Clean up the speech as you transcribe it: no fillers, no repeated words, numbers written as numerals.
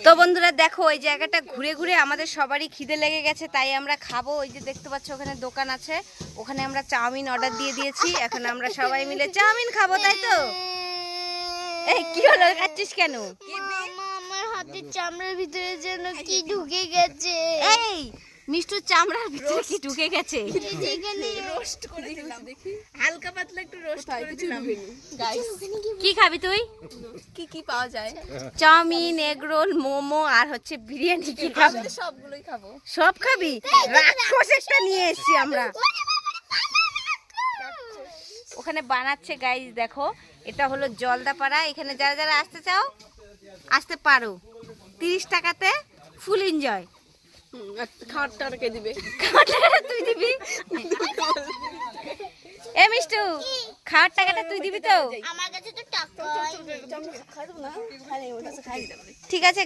তো বন্ধুরা দেখো ওই জায়গাটা ঘুরে ঘুরে আমাদের সবারই খিদে লেগে গেছে, তাই আমরা খাবো। ওই যে দেখতে পাচ্ছ ওখানে দোকান আছে, ওখানে আমরা চাউমিন অর্ডার দিয়ে দিয়েছি। এখন আমরা সবাই মিলে চাউমিন খাবো, তাই তো? এই কি হলো, খাচ্ছিস কেন? আমার হাতের চামড়ার ভিতরে যেন কি ঢুকে গেছে। এই মিষ্টুর চামড়ার ভিতরে কি ঢুকে গেছে? রোস্ট করে দিলাম, হালকা পাতলা একটু রোস্ট করে দিলাম। গাইস কি খাবি তুই? কি কি পাওয়া যায়? চাউমিন, এগ রোল, মোমো আর হচ্ছে বিরিয়ানি। কি খাবি? আমি তো সবগুলোই খাবো। সব খাবি? রাক্ষস একটা নিয়ে এসেছি আমরা। ওখানে বানাচ্ছে গাইস, দেখো এটা হলো জলদাপাড়া। এখানে যারা যারা আসতে চাও আসতে পারো, 30 টাকাতে ফুল এনজয়। খাওয়ার টাকা কে দিবে? খাওয়ার টাকাটা তুই দিবি? এ মিষ্টু, খাওয়ার টাকাটা তুই দিবি তো? আমার কাছে তো টাকা খাই দেবো না, খাই ওটা খাই দেবো। ঠিক আছে।